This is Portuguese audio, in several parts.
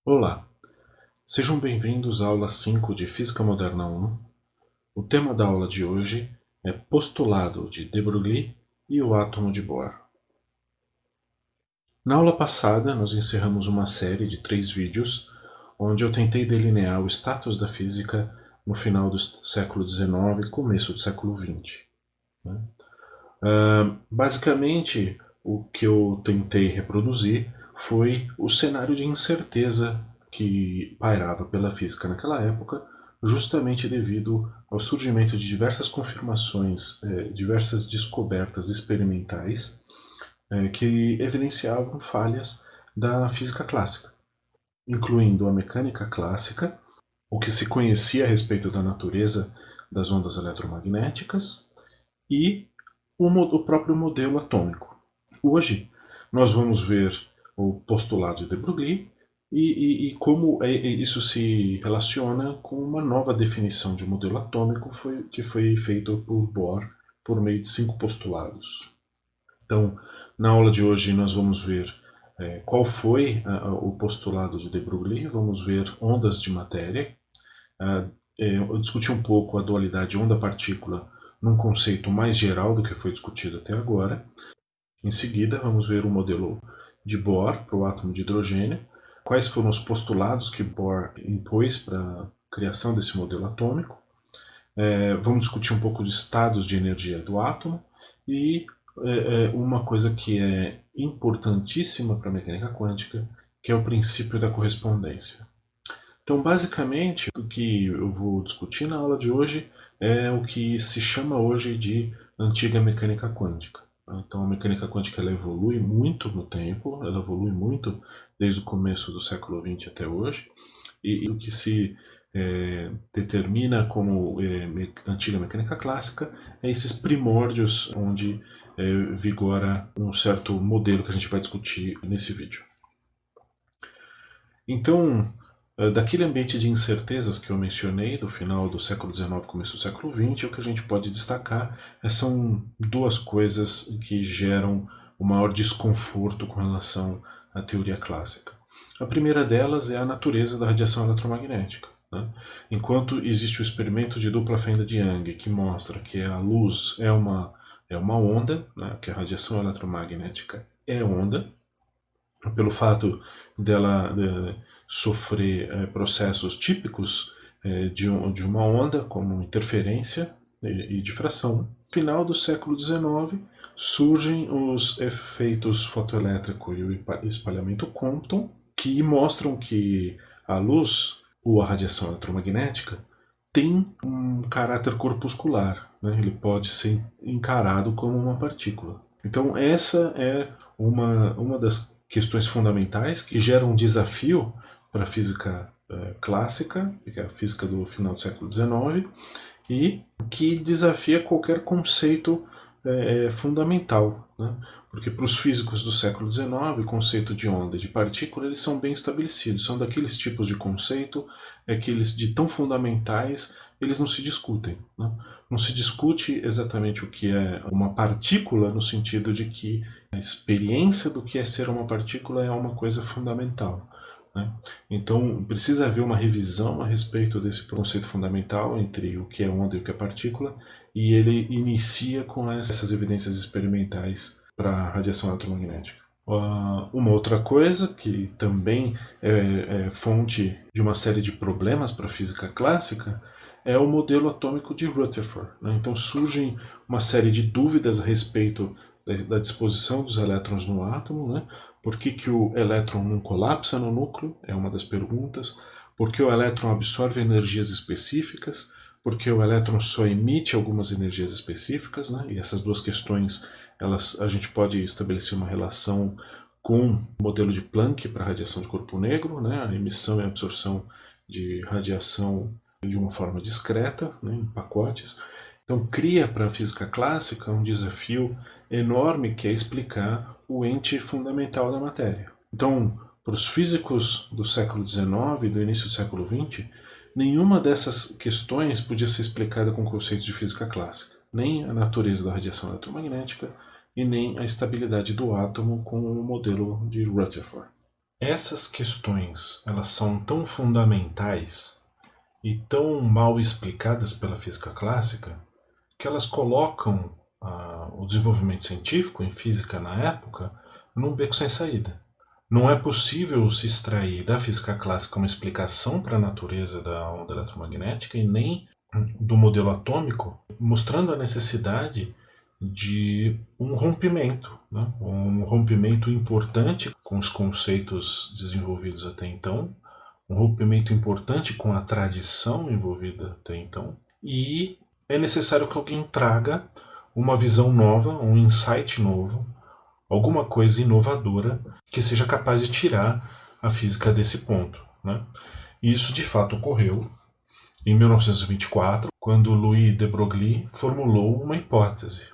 Olá, sejam bem-vindos à aula 5 de Física Moderna 1. O tema da aula de hoje é Postulado de de Broglie e o átomo de Bohr. Na aula passada, nós encerramos uma série de 3 vídeos onde eu tentei delinear o status da física no final do século XIX e começo do século XX. Basicamente, o que eu tentei reproduzir foi o cenário de incerteza que pairava pela física naquela época, justamente devido ao surgimento de diversas confirmações, diversas descobertas experimentais que evidenciavam falhas da física clássica, incluindo a mecânica clássica, o que se conhecia a respeito da natureza das ondas eletromagnéticas e o próprio modelo atômico. Hoje, nós vamos ver o postulado de de Broglie e como isso se relaciona com uma nova definição de modelo atômico que foi feito por Bohr por meio de 5 postulados. Então, na aula de hoje, nós vamos ver qual foi o postulado de de Broglie, vamos ver ondas de matéria, eu discuti um pouco a dualidade onda-partícula num conceito mais geral do que foi discutido até agora. Em seguida, vamos ver o modelo de Bohr para o átomo de hidrogênio, quais foram os postulados que Bohr impôs para a criação desse modelo atômico. Vamos discutir um pouco de estados de energia do átomo e uma coisa que é importantíssima para a mecânica quântica, que é o princípio da correspondência. Então, basicamente, o que eu vou discutir na aula de hoje é o que se chama hoje de antiga mecânica quântica. Então, a mecânica quântica ela evolui muito no tempo, ela evolui muito desde o começo do século XX até hoje, e o que se determina como antiga mecânica clássica é esses primórdios onde vigora um certo modelo que a gente vai discutir nesse vídeo. Então, daquele ambiente de incertezas que eu mencionei, do final do século XIX, começo do século XX, o que a gente pode destacar são duas coisas que geram o maior desconforto com relação à teoria clássica. A primeira delas é a natureza da radiação eletromagnética. Né? Enquanto existe o experimento de dupla fenda de Young, que mostra que a luz é uma onda, né? Que a radiação eletromagnética é onda, pelo fato dela sofrer processos típicos de uma onda, como interferência e difração. No final do século XIX surgem os efeitos fotoelétrico e o espalhamento Compton, que mostram que a luz ou a radiação eletromagnética tem um caráter corpuscular, né? Ele pode ser encarado como uma partícula. Então essa é uma das questões fundamentais que geram um desafio para a física clássica, que é a física do final do século XIX, e que desafia qualquer conceito fundamental. Né? Porque para os físicos do século XIX, o conceito de onda e de partícula eles são bem estabelecidos, são daqueles tipos de conceito que eles, de tão fundamentais, eles não se discutem. Né? Não se discute exatamente o que é uma partícula, no sentido de que a experiência do que é ser uma partícula é uma coisa fundamental. Né? Então, precisa haver uma revisão a respeito desse conceito fundamental entre o que é onda e o que é partícula, e ele inicia com essas evidências experimentais para a radiação eletromagnética. Uma outra coisa que também é fonte de uma série de problemas para a física clássica é o modelo atômico de Rutherford. Né? Então surgem uma série de dúvidas a respeito da disposição dos elétrons no átomo, né? Por que o elétron não colapsa no núcleo? É uma das perguntas. Por que o elétron absorve energias específicas? Por que o elétron só emite algumas energias específicas? Né? E essas duas questões, a gente pode estabelecer uma relação com o modelo de Planck para a radiação de corpo negro, né? A emissão e a absorção de radiação de uma forma discreta, né? Em pacotes. Então cria para a física clássica um desafio enorme que é explicar o ente fundamental da matéria. Então, para os físicos do século XIX e do início do século XX, nenhuma dessas questões podia ser explicada com conceitos de física clássica, nem a natureza da radiação eletromagnética e nem a estabilidade do átomo com o modelo de Rutherford. essas questões elas são tão fundamentais e tão mal explicadas pela física clássica que elas colocam o desenvolvimento científico em física na época num beco sem saída. Não é possível se extrair da física clássica uma explicação para a natureza da onda eletromagnética e nem do modelo atômico, mostrando a necessidade de um rompimento, né? Um rompimento importante com os conceitos desenvolvidos até então, um rompimento importante com a tradição envolvida até então, e é necessário que alguém traga uma visão nova, um insight novo, alguma coisa inovadora que seja capaz de tirar a física desse ponto, né? E isso de fato ocorreu em 1924, quando Louis de Broglie formulou uma hipótese.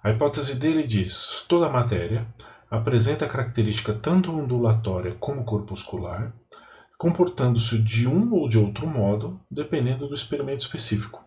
A hipótese dele diz: toda matéria apresenta característica tanto ondulatória como corpuscular, comportando-se de um ou de outro modo, dependendo do experimento específico.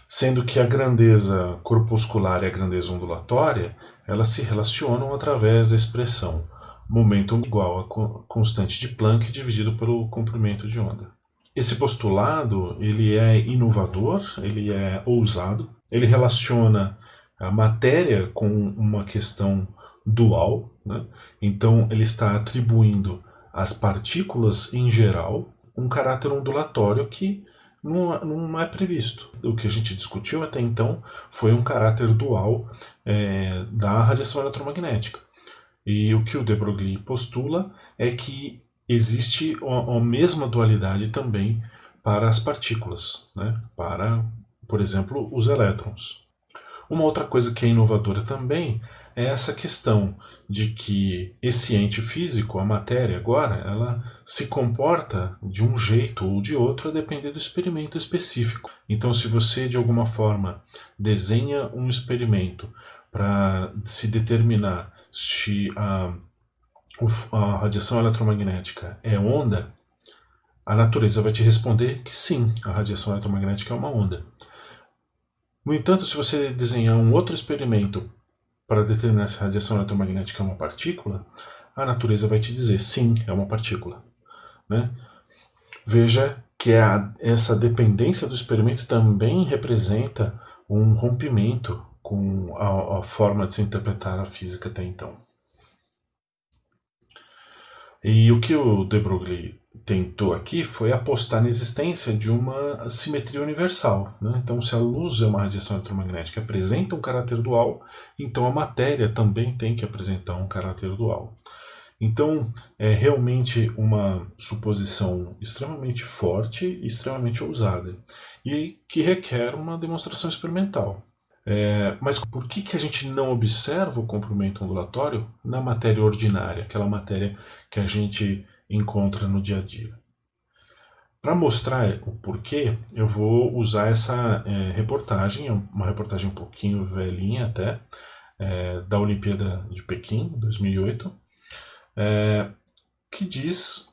Sendo que a grandeza corpuscular e a grandeza ondulatória, elas se relacionam através da expressão momento igual a constante de Planck dividido pelo comprimento de onda. Esse postulado ele é inovador, ele é ousado, ele relaciona a matéria com uma questão dual, né? Então ele está atribuindo às partículas em geral um caráter ondulatório que não é previsto. O que a gente discutiu até então foi um caráter dual da radiação eletromagnética. E o que o de Broglie postula é que existe a mesma dualidade também para as partículas, né? Para, por exemplo, os elétrons. Uma outra coisa que é inovadora também é essa questão de que esse ente físico, a matéria agora, ela se comporta de um jeito ou de outro a depender do experimento específico. Então, se você de alguma forma desenha um experimento para se determinar se a radiação eletromagnética é onda, a natureza vai te responder que sim, a radiação eletromagnética é uma onda. No entanto, se você desenhar um outro experimento para determinar se a radiação eletromagnética é uma partícula, a natureza vai te dizer sim, é uma partícula, né? Veja que essa dependência do experimento também representa um rompimento com a forma de se interpretar a física até então. E o que o de Broglie tentou aqui foi apostar na existência de uma simetria universal, né? Então, se a luz é uma radiação eletromagnética e apresenta um caráter dual, então a matéria também tem que apresentar um caráter dual. Então, é realmente uma suposição extremamente forte e extremamente ousada, e que requer uma demonstração experimental. Mas por que a gente não observa o comprimento ondulatório na matéria ordinária, aquela matéria que a gente encontra no dia a dia? Para mostrar o porquê, eu vou usar essa reportagem, uma reportagem um pouquinho velhinha até, da Olimpíada de Pequim, 2008, que diz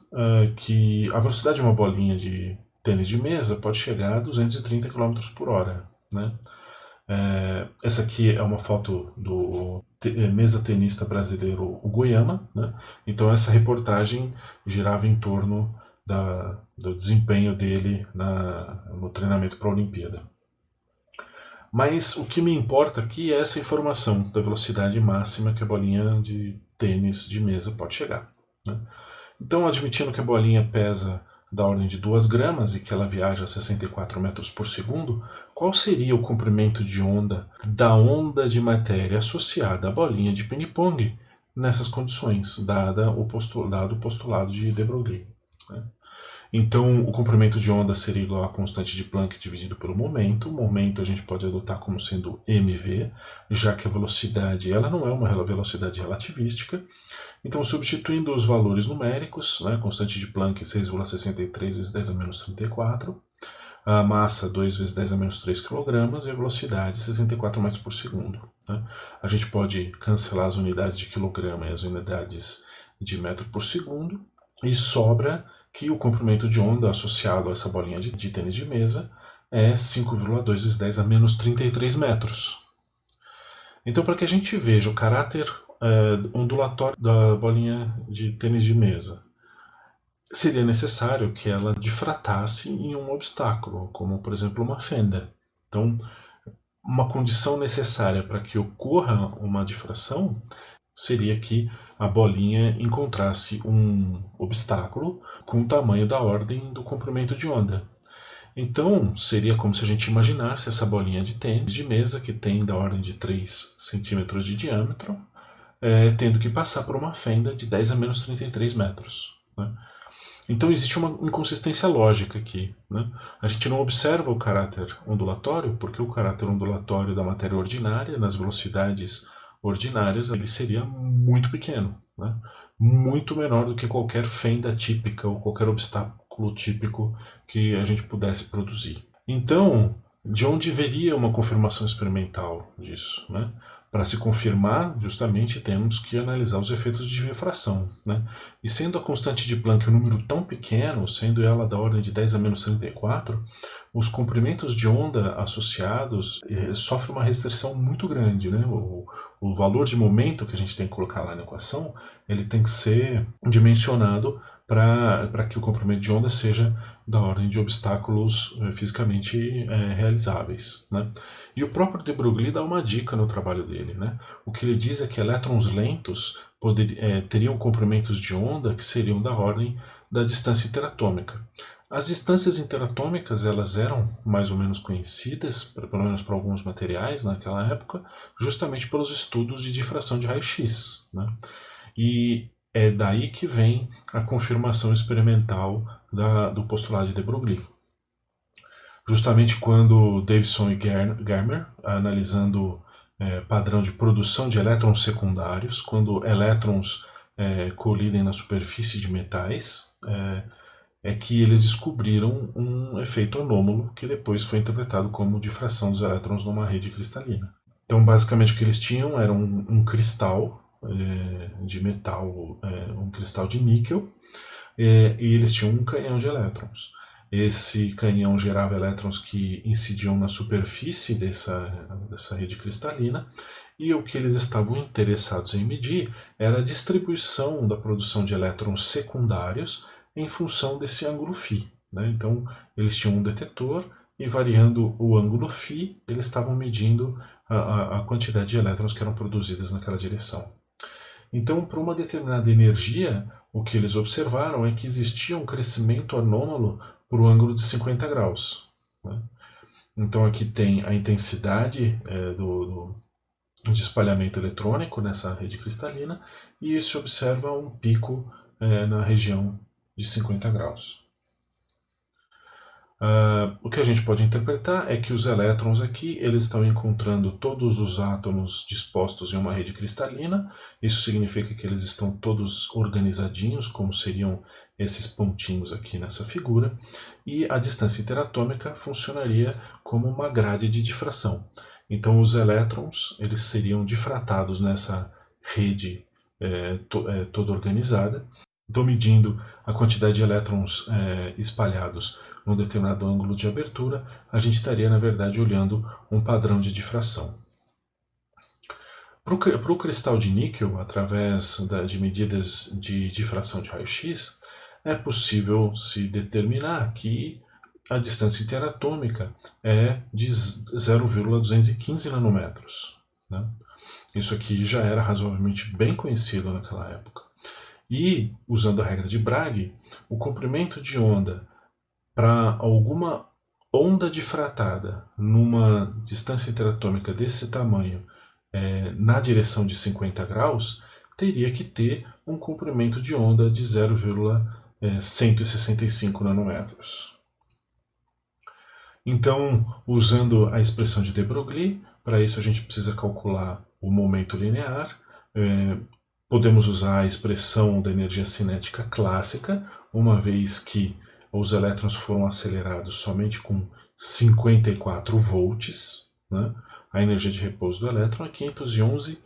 que a velocidade de uma bolinha de tênis de mesa pode chegar a 230 km por hora, né? Essa aqui é uma foto do mesa tenista brasileiro Ugoyama, né? Então essa reportagem girava em torno do desempenho dele no treinamento para a Olimpíada. Mas o que me importa aqui é essa informação da velocidade máxima que a bolinha de tênis de mesa pode chegar, né? Então, admitindo que a bolinha pesa da ordem de 2 gramas e que ela viaja a 64 metros por segundo, qual seria o comprimento de onda da onda de matéria associada à bolinha de ping-pong nessas condições, dado o postulado de de Broglie, né? Então, o comprimento de onda seria igual à constante de Planck dividido pelo momento. O momento a gente pode adotar como sendo mv, já que a velocidade ela não é uma velocidade relativística. Então, substituindo os valores numéricos, né, constante de Planck 6,63 vezes 10 a menos 34, a massa 2 vezes 10 a menos 3 kg e a velocidade 64 metros por segundo, né? A gente pode cancelar as unidades de quilograma e as unidades de metro por segundo e sobra que o comprimento de onda associado a essa bolinha de tênis de mesa é 5,2 vezes 10 a menos 33 metros. Então, para que a gente veja o caráter ondulatória da bolinha de tênis de mesa. Seria necessário que ela difratasse em um obstáculo, como por exemplo uma fenda. Então, uma condição necessária para que ocorra uma difração seria que a bolinha encontrasse um obstáculo com o tamanho da ordem do comprimento de onda. Então, seria como se a gente imaginasse essa bolinha de tênis de mesa, que tem da ordem de 3 centímetros de diâmetro, tendo que passar por uma fenda de 10 a menos 33 metros. Né? Então existe uma inconsistência lógica aqui. Né? A gente não observa o caráter ondulatório, porque o caráter ondulatório da matéria ordinária, nas velocidades ordinárias, ele seria muito pequeno. Né? Muito menor do que qualquer fenda típica ou qualquer obstáculo típico que a gente pudesse produzir. Então, de onde viria uma confirmação experimental disso? Né? Para se confirmar, justamente, temos que analisar os efeitos de difração. Né? E sendo a constante de Planck um número tão pequeno, sendo ela da ordem de 10 a menos 34, os comprimentos de onda associados sofrem uma restrição muito grande. Né? O valor de momento que a gente tem que colocar lá na equação, ele tem que ser dimensionado para que o comprimento de onda seja da ordem de obstáculos fisicamente realizáveis. Né? E o próprio de Broglie dá uma dica no trabalho dele. Né? O que ele diz é que elétrons lentos teriam comprimentos de onda que seriam da ordem da distância interatômica. As distâncias interatômicas elas eram mais ou menos conhecidas, pelo menos para alguns materiais naquela época, justamente pelos estudos de difração de raio-x. Né? E é daí que vem a confirmação experimental do postulado de Broglie. Justamente quando Davison e Germer, analisando padrão de produção de elétrons secundários, quando elétrons colidem na superfície de metais, é que eles descobriram um efeito anômalo que depois foi interpretado como difração dos elétrons numa rede cristalina. Então, basicamente, o que eles tinham era um cristal de metal, um cristal de níquel, e eles tinham um canhão de elétrons. Esse canhão gerava elétrons que incidiam na superfície dessa rede cristalina, e o que eles estavam interessados em medir era a distribuição da produção de elétrons secundários em função desse ângulo φ. Né? Então, eles tinham um detetor e, variando o ângulo φ, eles estavam medindo a quantidade de elétrons que eram produzidas naquela direção. Então, para uma determinada energia, o que eles observaram é que existia um crescimento anômalo por um ângulo de 50 graus. Né? Então, aqui tem a intensidade de espalhamento eletrônico nessa rede cristalina e se observa um pico na região de 50 graus. O que a gente pode interpretar é que os elétrons aqui eles estão encontrando todos os átomos dispostos em uma rede cristalina. Isso significa que eles estão todos organizadinhos, como seriam esses pontinhos aqui nessa figura. E a distância interatômica funcionaria como uma grade de difração. Então os elétrons eles seriam difratados nessa rede toda organizada. Estou medindo a quantidade de elétrons espalhados num determinado ângulo de abertura, a gente estaria, na verdade, olhando um padrão de difração. Para o cristal de níquel, através de medidas de difração de raio-x, é possível se determinar que a distância interatômica é de 0,215 nanômetros. Né? Isso aqui já era razoavelmente bem conhecido naquela época. E, usando a regra de Bragg, o comprimento de onda para alguma onda difratada numa distância interatômica desse tamanho na direção de 50 graus, teria que ter um comprimento de onda de 0,165 nanômetros. Então, usando a expressão de de Broglie, para isso a gente precisa calcular o momento linear. Podemos usar a expressão da energia cinética clássica, uma vez que os elétrons foram acelerados somente com 54 volts. Né? A energia de repouso do elétron é 511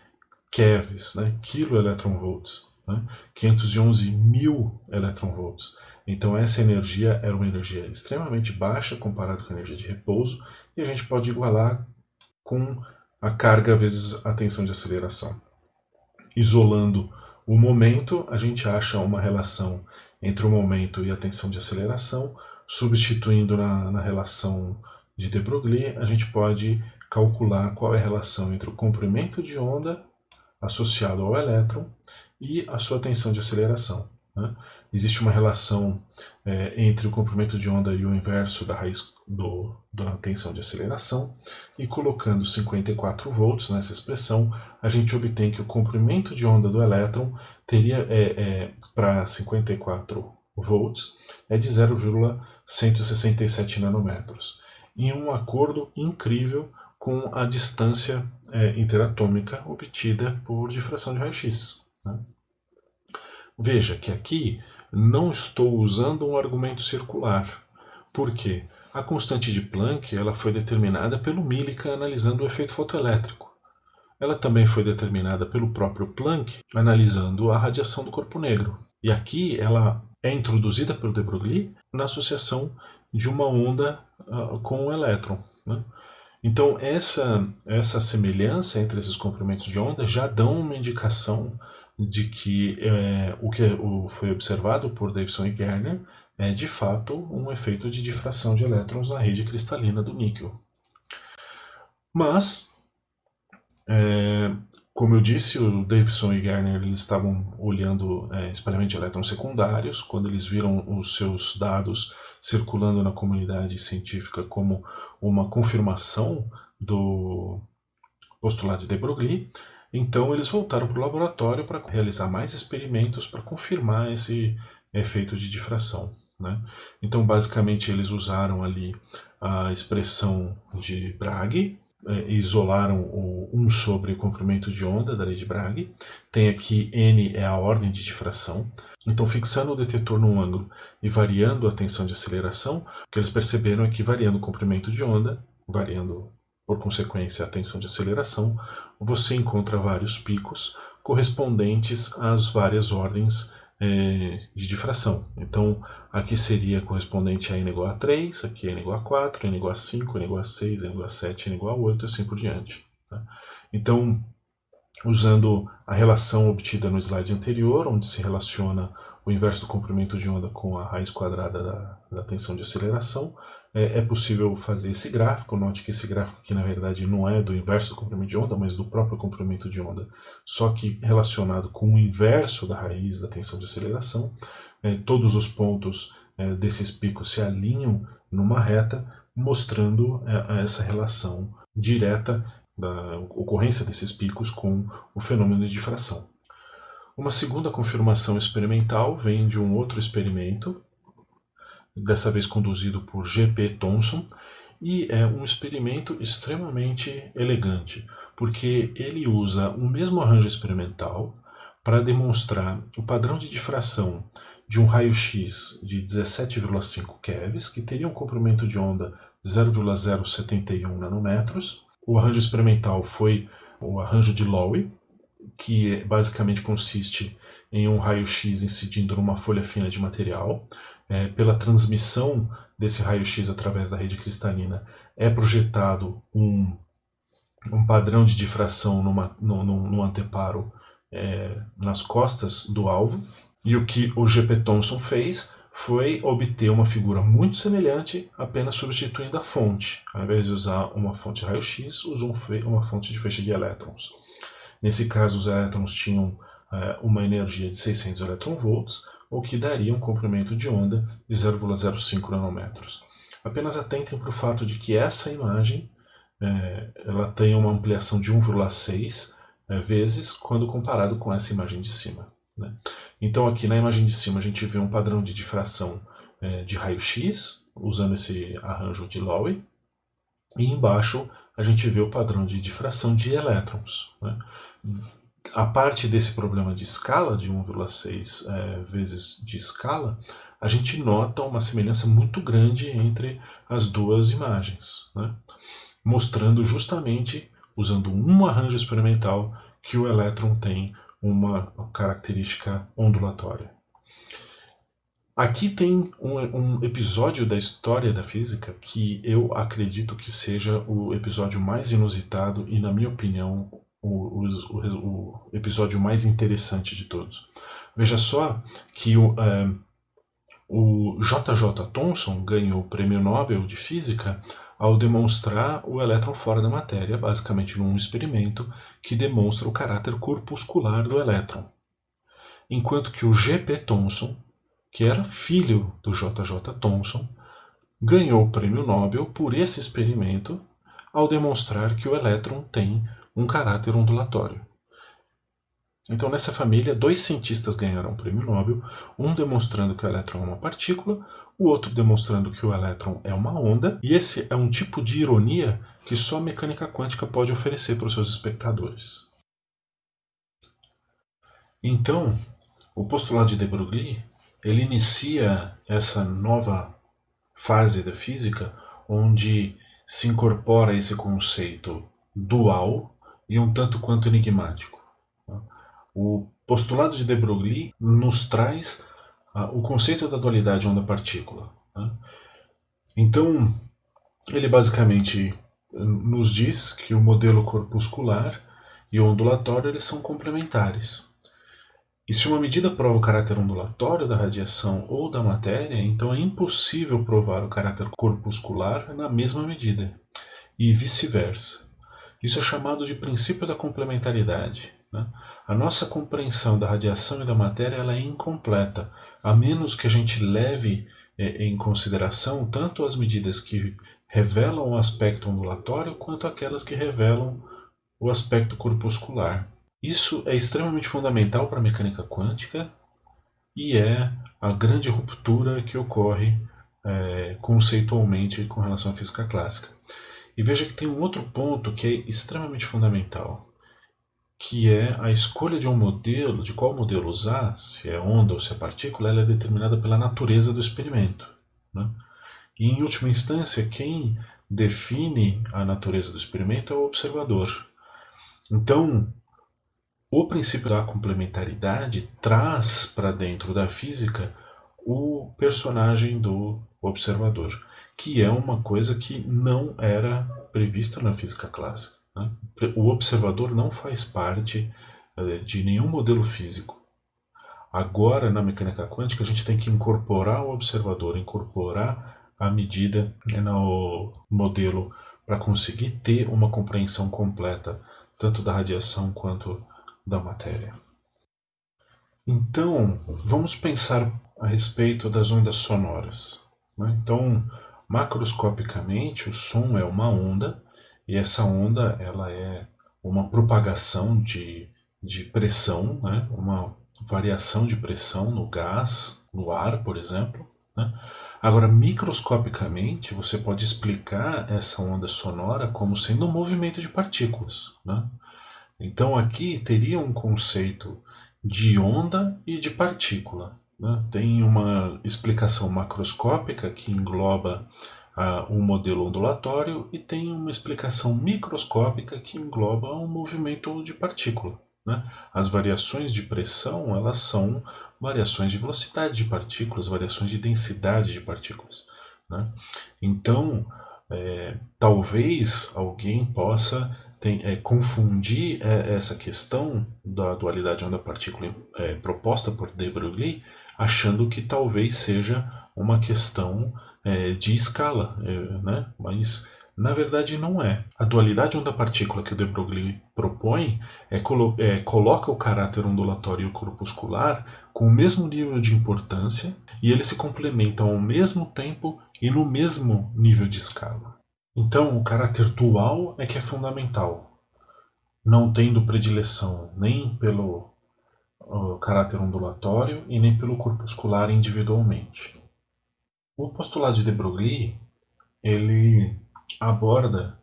kevs, né? Kiloelectronvolts, né? 511 mil electronvolts. Então essa energia era uma energia extremamente baixa comparado com a energia de repouso, e a gente pode igualar com a carga vezes a tensão de aceleração. isolando o momento, a gente acha uma relação entre o momento e a tensão de aceleração. Substituindo na relação de de Broglie, a gente pode calcular qual é a relação entre o comprimento de onda associado ao elétron e a sua tensão de aceleração. Né? Existe uma relação entre o comprimento de onda e o inverso da raiz da tensão de aceleração, e colocando 54 volts nessa expressão, a gente obtém que o comprimento de onda do elétron teria, para 54 volts, é de 0,167 nanômetros, em um acordo incrível com a distância interatômica obtida por difração de raio-x. Né? Veja que aqui não estou usando um argumento circular. Por quê? A constante de Planck ela foi determinada pelo Millikan analisando o efeito fotoelétrico. Ela também foi determinada pelo próprio Planck analisando a radiação do corpo negro. E aqui ela é introduzida pelo de Broglie na associação de uma onda com o elétron. Né? Então essa semelhança entre esses comprimentos de onda já dão uma indicação de que o que foi observado por Davidson e Gerner é de fato um efeito de difração de elétrons na rede cristalina do níquel. Mas, como eu disse, o Davidson e Gerner eles estavam olhando experimento de elétrons secundários, quando eles viram os seus dados circulando na comunidade científica como uma confirmação do postulado de de Broglie. Então eles voltaram para o laboratório para realizar mais experimentos para confirmar esse efeito de difração. Né? Então basicamente eles usaram ali a expressão de Bragg, isolaram o 1 sobre o comprimento de onda da lei de Bragg. Tem aqui n é a ordem de difração. Então fixando o detetor num ângulo e variando a tensão de aceleração, o que eles perceberam é que variando o comprimento de onda, variando por consequência a tensão de aceleração, você encontra vários picos correspondentes às várias ordens de difração. Então aqui seria correspondente a n igual a 3, aqui n igual a 4, n igual a 5, n igual a 6, n igual a 7, n igual a 8 e assim por diante. Tá? Então, usando a relação obtida no slide anterior, onde se relaciona o inverso do comprimento de onda com a raiz quadrada da tensão de aceleração, é possível fazer esse gráfico. Note que esse gráfico aqui na verdade não é do inverso do comprimento de onda, mas do próprio comprimento de onda, só que relacionado com o inverso da raiz da tensão de aceleração. Todos os pontos desses picos se alinham numa reta, mostrando essa relação direta da ocorrência desses picos com o fenômeno de difração. Uma segunda confirmação experimental vem de um outro experimento, dessa vez conduzido por G.P. Thomson, e é um experimento extremamente elegante, porque ele usa o mesmo arranjo experimental para demonstrar o padrão de difração de um raio-x de 17,5 keVs, que teria um comprimento de onda de 0,071 nanômetros. O arranjo experimental foi o arranjo de Lowy, que basicamente consiste em um raio-x incidindo numa folha fina de material. Pela transmissão desse raio-x através da rede cristalina, é projetado um padrão de difração no anteparo nas costas do alvo. E o que o G.P. Thomson fez foi obter uma figura muito semelhante, apenas substituindo a fonte. Ao invés de usar uma fonte raio-x, usou uma fonte de feixe de elétrons. Nesse caso, os elétrons tinham uma energia de 600 eletronvolts, o que daria um comprimento de onda de 0,05 nanômetros. Apenas atentem para o fato de que essa imagem ela tem uma ampliação de 1,6 vezes quando comparado com essa imagem de cima. Né? Então aqui na imagem de cima a gente vê um padrão de difração de raio-x, usando esse arranjo de Lowy, e embaixo a gente vê o padrão de difração de elétrons. Né? A parte desse problema de escala, de 1,6 vezes de escala, a gente nota uma semelhança muito grande entre as duas imagens, né? Mostrando justamente, usando um arranjo experimental, que o elétron tem uma característica ondulatória. Aqui tem um episódio da história da física que eu acredito que seja o episódio mais inusitado e, na minha opinião, o episódio mais interessante de todos. Veja só que o J.J. Thomson ganhou o Prêmio Nobel de Física ao demonstrar o elétron fora da matéria, basicamente num experimento que demonstra o caráter corpuscular do elétron. Enquanto que o G.P. Thomson, que era filho do J.J. Thomson, ganhou o Prêmio Nobel por esse experimento ao demonstrar que o elétron tem um caráter ondulatório. Então, nessa família, dois cientistas ganharam o Prêmio Nobel, um demonstrando que o elétron é uma partícula, o outro demonstrando que o elétron é uma onda, e esse é um tipo de ironia que só a mecânica quântica pode oferecer para os seus espectadores. Então, o postulado de de Broglie, ele inicia essa nova fase da física onde se incorpora esse conceito dual e um tanto quanto enigmático. O postulado de de Broglie nos traz o conceito da dualidade onda-partícula. Então, ele basicamente nos diz que o modelo corpuscular e o ondulatório eles são complementares. E se uma medida prova o caráter ondulatório da radiação ou da matéria, então é impossível provar o caráter corpuscular na mesma medida, e vice-versa. Isso é chamado de princípio da complementaridade. A nossa compreensão da radiação e da matéria ela é incompleta, a menos que a gente leve em consideração tanto as medidas que revelam o aspecto ondulatório quanto aquelas que revelam o aspecto corpuscular. Isso é extremamente fundamental para a mecânica quântica e é a grande ruptura que ocorre conceitualmente com relação à física clássica. E veja que tem um outro ponto que é extremamente fundamental, que é a escolha de um modelo, de qual modelo usar, se é onda ou se é partícula, ela é determinada pela natureza do experimento. E, em última instância, quem define a natureza do experimento é o observador. Então, o princípio da complementaridade traz para dentro da física o personagem do observador, que é uma coisa que não era prevista na física clássica. O observador não faz parte de nenhum modelo físico. Agora, na mecânica quântica, a gente tem que incorporar o observador, incorporar a medida no modelo para conseguir ter uma compreensão completa tanto da radiação quanto da matéria. Então, vamos pensar a respeito das ondas sonoras. Então, macroscopicamente, o som é uma onda, e essa onda ela é uma propagação de pressão, uma variação de pressão no gás, no ar, por exemplo. Agora, microscopicamente, você pode explicar essa onda sonora como sendo um movimento de partículas. Então, aqui teria um conceito de onda e de partícula. Tem uma explicação macroscópica que engloba um modelo ondulatório e tem uma explicação microscópica que engloba um movimento de partícula. As variações de pressão elas são variações de velocidade de partículas, variações de densidade de partículas. Então, talvez alguém possa confundir essa questão da dualidade onda-partícula proposta por de Broglie, achando que talvez seja uma questão de escala, mas na verdade não é. A dualidade onda-partícula que o de Broglie propõe coloca o caráter ondulatório e corpuscular com o mesmo nível de importância e eles se complementam ao mesmo tempo e no mesmo nível de escala. Então, o caráter dual é que é fundamental, não tendo predileção nem pelo caráter ondulatório e nem pelo corpuscular individualmente. O postulado de de Broglie, ele aborda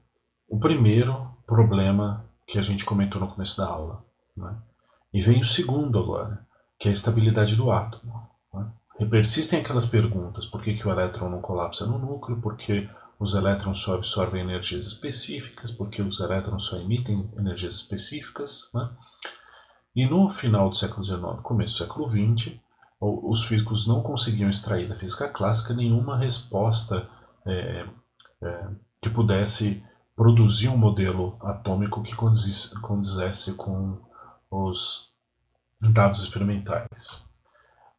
o primeiro problema que a gente comentou no começo da aula. E vem o segundo agora, que é a estabilidade do átomo. Persistem aquelas perguntas, por que o elétron não colapsa no núcleo, por que os elétrons só absorvem energias específicas, porque os elétrons só emitem energias específicas. E no final do século XIX, começo do século XX, os físicos não conseguiam extrair da física clássica nenhuma resposta que pudesse produzir um modelo atômico que condizesse com os dados experimentais.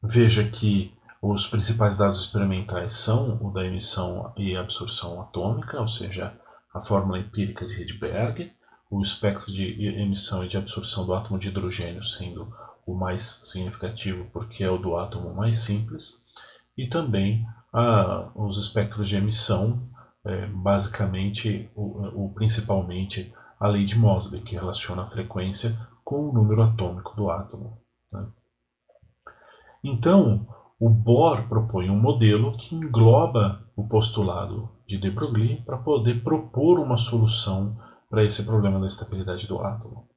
Veja que os principais dados experimentais são o da emissão e absorção atômica, ou seja, a fórmula empírica de Rydberg, o espectro de emissão e de absorção do átomo de hidrogênio sendo o mais significativo porque é o do átomo mais simples, e também os espectros de emissão, basicamente, principalmente a lei de Moseley, que relaciona a frequência com o número atômico do átomo, né? Então, o Bohr propõe um modelo que engloba o postulado de de Broglie para poder propor uma solução para esse problema da estabilidade do átomo.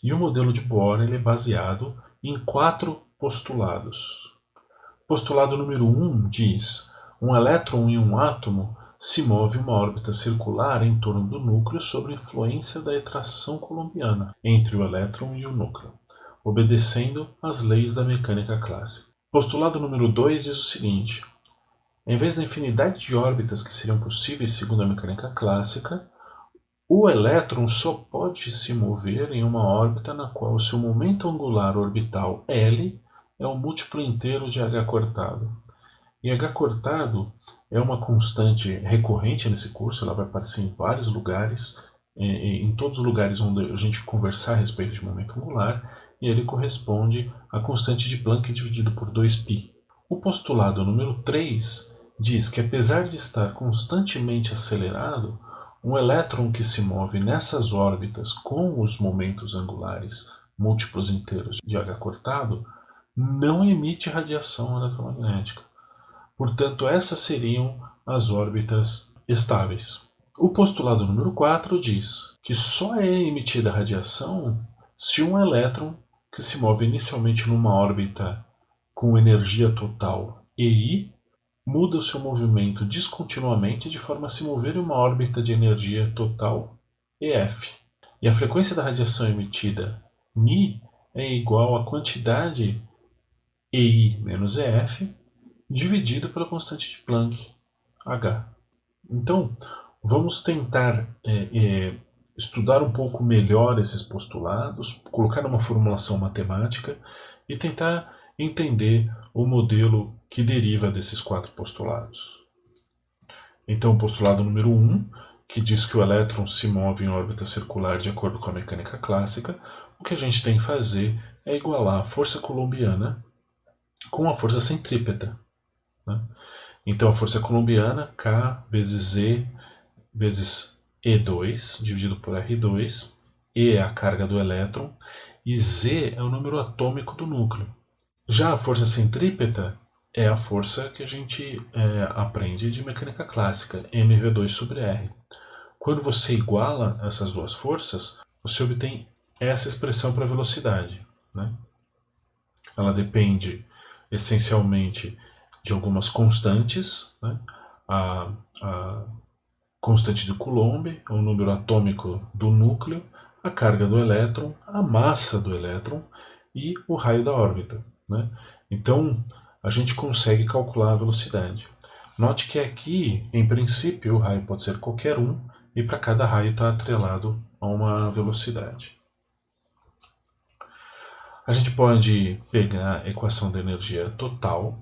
E o modelo de Bohr ele é baseado em 4 postulados. Postulado número 1 diz: um elétron em um átomo se move uma órbita circular em torno do núcleo sob influência da atração coulombiana entre o elétron e o núcleo, obedecendo às leis da mecânica clássica. Postulado número 2 diz o seguinte: em vez da infinidade de órbitas que seriam possíveis segundo a mecânica clássica, o elétron só pode se mover em uma órbita na qual seu momento angular orbital L é o múltiplo inteiro de h cortado. E h cortado é uma constante recorrente nesse curso, ela vai aparecer em vários lugares, em todos os lugares onde a gente conversar a respeito de momento angular, e ele corresponde à constante de Planck dividido por 2π. O postulado número 3 diz que apesar de estar constantemente acelerado, um elétron que se move nessas órbitas com os momentos angulares múltiplos inteiros de h cortado não emite radiação eletromagnética. Portanto, essas seriam as órbitas estáveis. O postulado número 4 diz que só é emitida radiação se um elétron que se move inicialmente numa órbita com energia total EI muda o seu movimento descontinuamente de forma a se mover em uma órbita de energia total EF. E a frequência da radiação emitida Ni é igual à quantidade EI menos EF dividido pela constante de Planck, H. Então, vamos tentar estudar um pouco melhor esses postulados, colocar numa formulação matemática e tentar entender o modelo que deriva desses 4 postulados. Então, o postulado número 1, que diz que o elétron se move em órbita circular de acordo com a mecânica clássica, o que a gente tem que fazer é igualar a força coulombiana com a força centrípeta, né? Então, a força coulombiana, K vezes Z vezes E2, dividido por R2. E é a carga do elétron e Z é o número atômico do núcleo. Já a força centrípeta é a força que a gente aprende de mecânica clássica, mv2 sobre R. Quando você iguala essas duas forças, você obtém essa expressão para a velocidade, né? Ela depende essencialmente de algumas constantes, né? A constante de Coulomb, o número atômico do núcleo, a carga do elétron, a massa do elétron e o raio da órbita, né? Então, a gente consegue calcular a velocidade. Note que aqui, em princípio, o raio pode ser qualquer um, e para cada raio está atrelado a uma velocidade. A gente pode pegar a equação da energia total.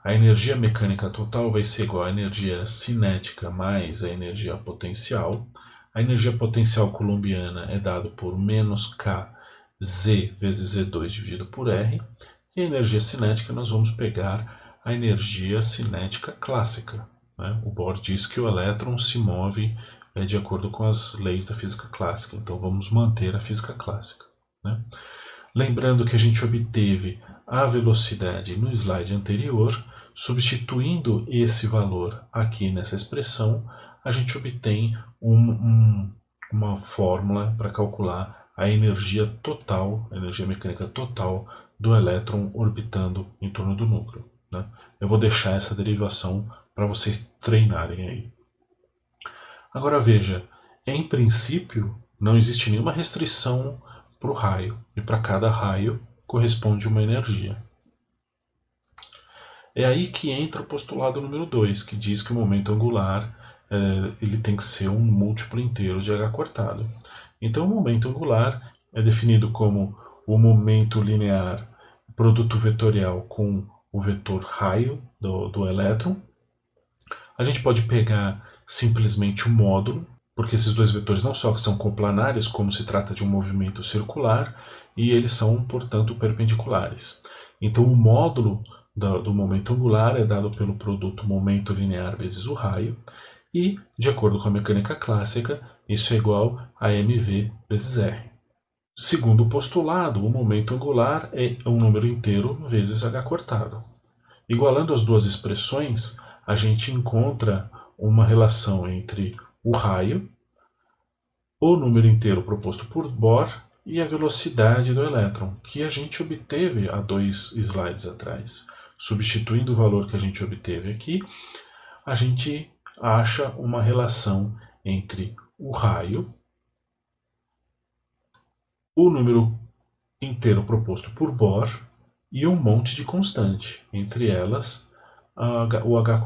A energia mecânica total vai ser igual à energia cinética mais a energia potencial. A energia potencial coulombiana é dada por menos kz vezes E2 dividido por R. E a energia cinética nós vamos pegar a energia cinética clássica, né? O Bohr diz que o elétron se move de acordo com as leis da física clássica, então vamos manter a física clássica, né? Lembrando que a gente obteve a velocidade no slide anterior, substituindo esse valor aqui nessa expressão, a gente obtém uma fórmula para calcular a energia total, a energia mecânica total do elétron orbitando em torno do núcleo, né? Eu vou deixar essa derivação para vocês treinarem aí. Agora veja, em princípio não existe nenhuma restrição para o raio, e para cada raio corresponde uma energia. É aí que entra o postulado número 2, que diz que o momento angular ele tem que ser um múltiplo inteiro de h cortado. Então o momento angular é definido como o momento linear produto vetorial com o vetor raio do elétron. A gente pode pegar simplesmente o módulo, porque esses dois vetores não só são coplanares, como se trata de um movimento circular, e eles são, portanto, perpendiculares. Então o módulo do momento angular é dado pelo produto momento linear vezes o raio, e, de acordo com a mecânica clássica, isso é igual a mv vezes r. Segundo o postulado, o momento angular é um número inteiro vezes h cortado. Igualando as duas expressões, a gente encontra uma relação entre o raio, o número inteiro proposto por Bohr e a velocidade do elétron, que a gente obteve há 2 slides atrás. Substituindo o valor que a gente obteve aqui, a gente acha uma relação entre o raio, o número inteiro proposto por Bohr e um monte de constante, entre elas o H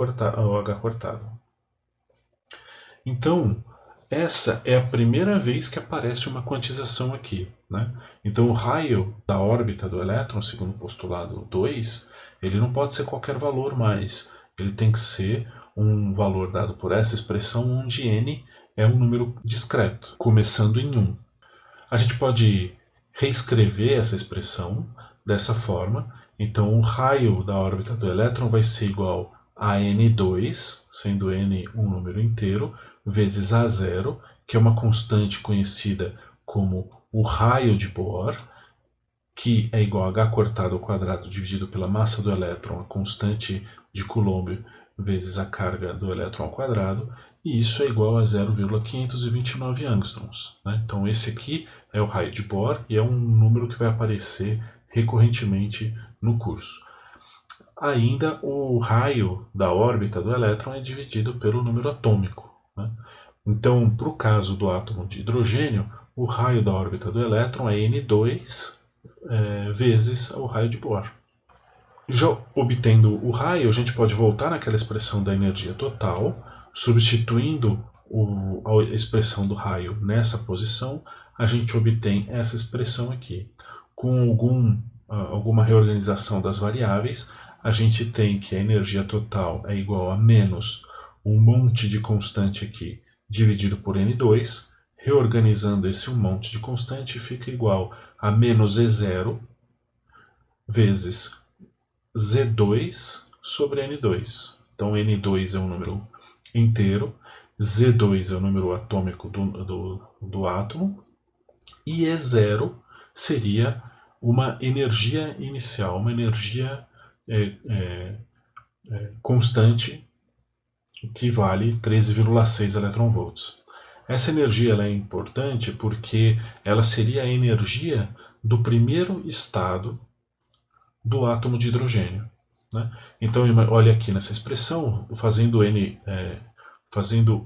cortado. Então, essa é a primeira vez que aparece uma quantização aqui. Né? Então, o raio da órbita do elétron, segundo o postulado 2, ele não pode ser qualquer valor mais. Ele tem que ser um valor dado por essa expressão, onde n é um número discreto, começando em 1. A gente pode reescrever essa expressão dessa forma. Então, o raio da órbita do elétron vai ser igual a n2, sendo n um número inteiro, vezes a0, que é uma constante conhecida como o raio de Bohr, que é igual a h cortado ao quadrado dividido pela massa do elétron, a constante de Coulomb, vezes a carga do elétron ao quadrado, e isso é igual a 0,529 angstroms. Né? Então esse aqui é o raio de Bohr e é um número que vai aparecer recorrentemente no curso. Ainda o raio da órbita do elétron é dividido pelo número atômico. Né? Então, para o caso do átomo de hidrogênio, o raio da órbita do elétron é N2 vezes o raio de Bohr. Já obtendo o raio, a gente pode voltar naquela expressão da energia total, substituindo a expressão do raio nessa posição, a gente obtém essa expressão aqui. Com alguma reorganização das variáveis, a gente tem que a energia total é igual a menos um monte de constante aqui dividido por N2. Reorganizando esse um monte de constante, fica igual a menos E0 vezes Z2 sobre N2. Então N2 é um número inteiro, Z2 é o número atômico do átomo, e E0 seria uma energia inicial, uma energia constante que vale 13,6 eletronvolts. Essa energia ela é importante porque ela seria a energia do primeiro estado do átomo de hidrogênio. Né? Então, olha aqui nessa expressão, fazendo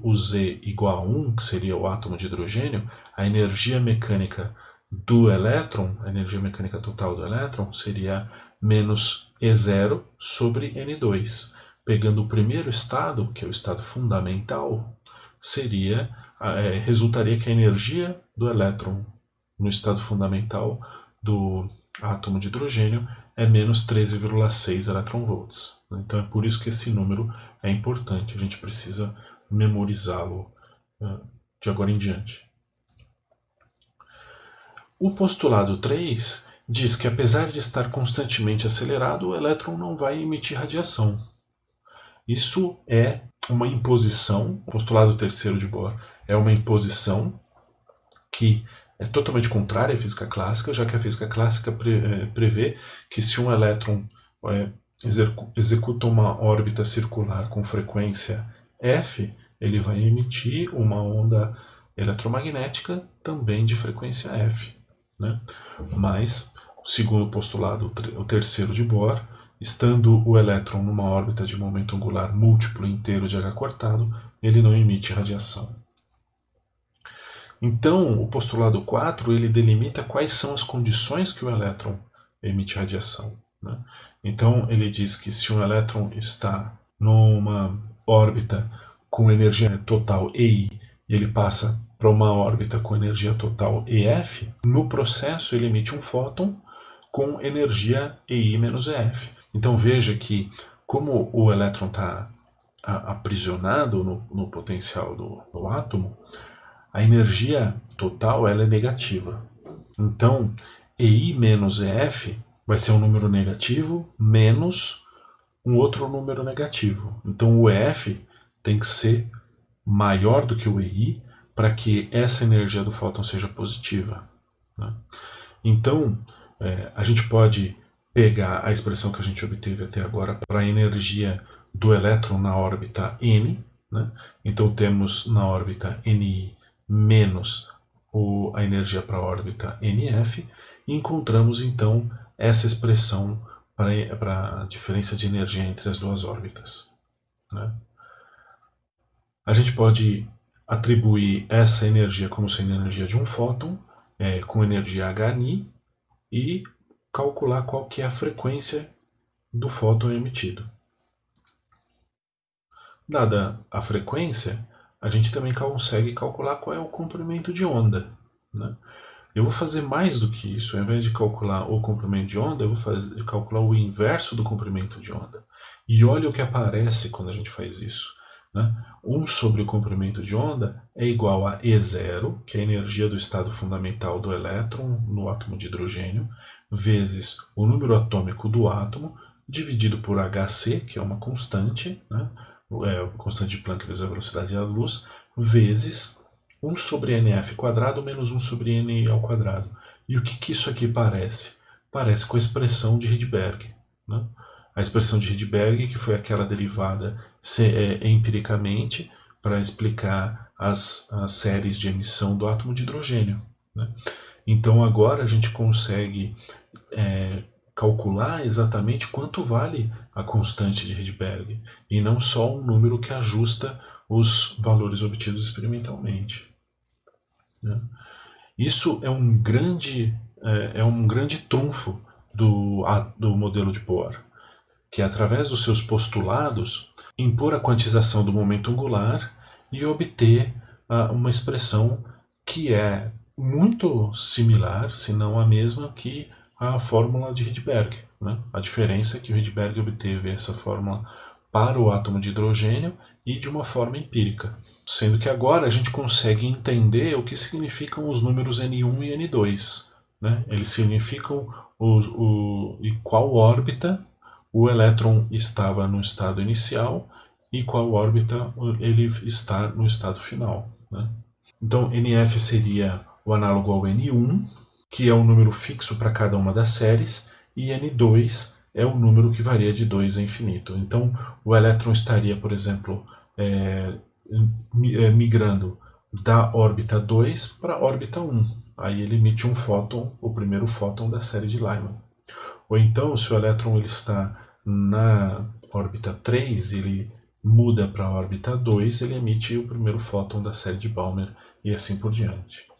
o Z igual a 1, que seria o átomo de hidrogênio, a energia mecânica do elétron, a energia mecânica total do elétron, seria menos E0 sobre N2. Pegando o primeiro estado, que é o estado fundamental, resultaria que a energia do elétron no estado fundamental do átomo de hidrogênio é menos 13,6 eletronvolts. Então é por isso que esse número é importante, a gente precisa memorizá-lo de agora em diante. O postulado 3 diz que apesar de estar constantemente acelerado, o elétron não vai emitir radiação. Isso é uma imposição, o postulado terceiro de Bohr é uma imposição que é totalmente contrária à física clássica, já que a física clássica prevê que se um elétron executa uma órbita circular com frequência f, ele vai emitir uma onda eletromagnética também de frequência f. Né? Mas, segundo o postulado, o terceiro de Bohr, estando o elétron numa órbita de momento angular múltiplo inteiro de h cortado, ele não emite radiação. Então, o postulado 4 ele delimita quais são as condições que o elétron emite radiação. Né? Então, ele diz que se um elétron está numa órbita com energia total EI e ele passa para uma órbita com energia total EF, no processo ele emite um fóton com energia EI menos EF. Então veja que como o elétron está aprisionado no potencial do átomo, a energia total ela é negativa. Então, EI menos EF vai ser um número negativo menos um outro número negativo. Então, o EF tem que ser maior do que o EI para que essa energia do fóton seja positiva, né? Então, a gente pode pegar a expressão que a gente obteve até agora para a energia do elétron na órbita N, né? Então temos na órbita Ni menos a energia para a órbita NF, e encontramos então essa expressão para a diferença de energia entre as duas órbitas, né? A gente pode atribuir essa energia como sendo a energia de um fóton, com energia hν, e calcular qual que é a frequência do fóton emitido. Dada a frequência, a gente também consegue calcular qual é o comprimento de onda, né? Eu vou fazer mais do que isso. Ao invés de calcular o comprimento de onda, eu vou calcular o inverso do comprimento de onda. E olha o que aparece quando a gente faz isso, né? 1 sobre o comprimento de onda é igual a E0, que é a energia do estado fundamental do elétron no átomo de hidrogênio, vezes o número atômico do átomo, dividido por Hc, que é uma constante, né? Constante de Planck vezes a velocidade da luz, vezes 1 sobre nf quadrado menos 1 sobre n ao quadrado. E o que isso aqui parece? Parece com a expressão de Rydberg, né? A expressão de Rydberg, que foi aquela derivada empiricamente para explicar as séries de emissão do átomo de hidrogênio, né? Então agora a gente consegue calcular exatamente quanto vale a constante de Rydberg, e não só um número que ajusta os valores obtidos experimentalmente, né? Isso é um grande trunfo do modelo de Bohr, que é, através dos seus postulados, impor a quantização do momento angular e obter uma expressão que é muito similar, se não a mesma, que a fórmula de Rydberg, né? A diferença é que o Rydberg obteve essa fórmula para o átomo de hidrogênio e de uma forma empírica. Sendo que agora a gente consegue entender o que significam os números N1 e N2, né? Eles significam em qual órbita o elétron estava no estado inicial e qual órbita ele está no estado final, né? Então, NF seria o análogo ao N1, que é um número fixo para cada uma das séries, e N2 é um número que varia de 2 a infinito. Então, o elétron estaria, por exemplo, migrando da órbita 2 para a órbita 1. Aí ele emite um fóton, o primeiro fóton da série de Lyman. Ou então, se o elétron ele está na órbita 3, ele muda para a órbita 2, ele emite o primeiro fóton da série de Balmer, e assim por diante.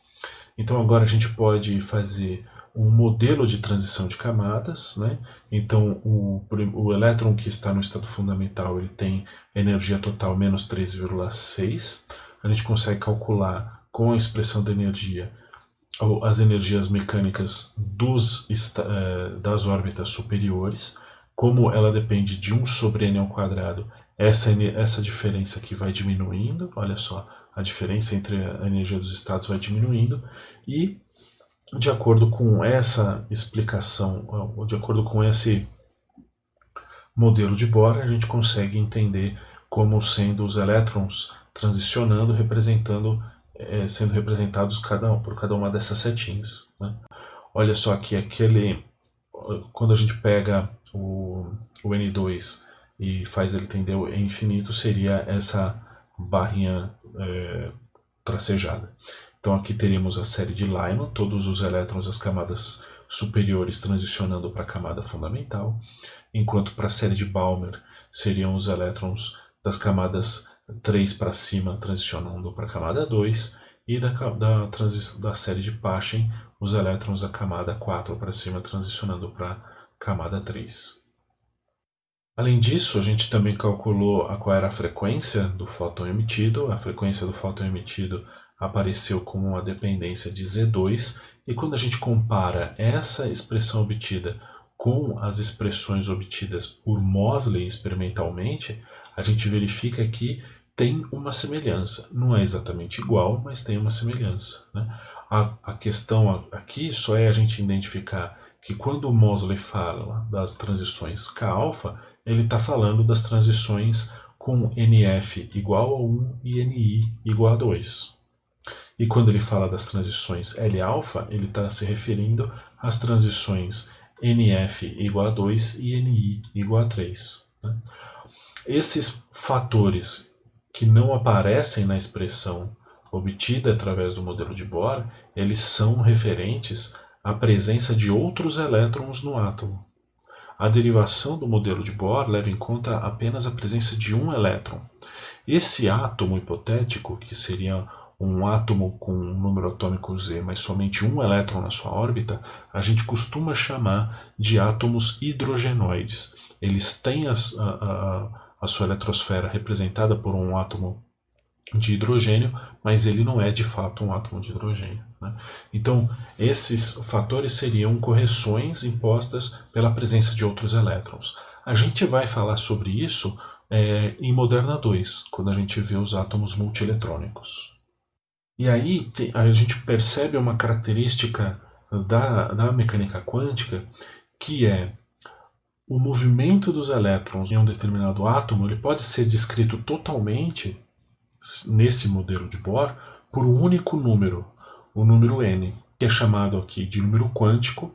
Então agora a gente pode fazer um modelo de transição de camadas, né? Então o elétron que está no estado fundamental ele tem energia total menos 13,6. A gente consegue calcular com a expressão da energia as energias mecânicas das órbitas superiores. Como ela depende de 1 sobre n ao quadrado, essa diferença aqui vai diminuindo. Olha só, a diferença entre a energia dos estados vai diminuindo, e de acordo com essa explicação, de acordo com esse modelo de Bohr, a gente consegue entender como sendo os elétrons transicionando, sendo representados por cada uma dessas setinhas, né? Olha só aqui, quando a gente pega o N2 e faz ele tender a infinito, seria essa barrinha tracejada. Então aqui teríamos a série de Lyman, todos os elétrons das camadas superiores transicionando para a camada fundamental, enquanto para a série de Balmer seriam os elétrons das camadas 3 para cima transicionando para a camada 2, e da série de Paschen os elétrons da camada 4 para cima transicionando para a camada 3. Além disso, a gente também calculou qual era a frequência do fóton emitido. A frequência do fóton emitido apareceu como uma dependência de Z2, e quando a gente compara essa expressão obtida com as expressões obtidas por Mosley experimentalmente, a gente verifica que tem uma semelhança. Não é exatamente igual, mas tem uma semelhança, né? A questão aqui só é a gente identificar que quando o Mosley fala das transições K-alfa, ele está falando das transições com NF igual a 1 e NI igual a 2. E quando ele fala das transições L-alfa, ele está se referindo às transições NF igual a 2 e NI igual a 3. Né? Esses fatores que não aparecem na expressão obtida através do modelo de Bohr, eles são referentes à presença de outros elétrons no átomo. A derivação do modelo de Bohr leva em conta apenas a presença de um elétron. Esse átomo hipotético, que seria um átomo com um número atômico Z, mas somente um elétron na sua órbita, a gente costuma chamar de átomos hidrogenoides. Eles têm a sua eletrosfera representada por um átomo de hidrogênio, mas ele não é de fato um átomo de hidrogênio. Né? Então, esses fatores seriam correções impostas pela presença de outros elétrons. A gente vai falar sobre isso em Moderna 2, quando a gente vê os átomos multieletrônicos. E aí a gente percebe uma característica da mecânica quântica, que é o movimento dos elétrons em um determinado átomo. Ele pode ser descrito totalmente nesse modelo de Bohr por um único número, o número n, que é chamado aqui de número quântico.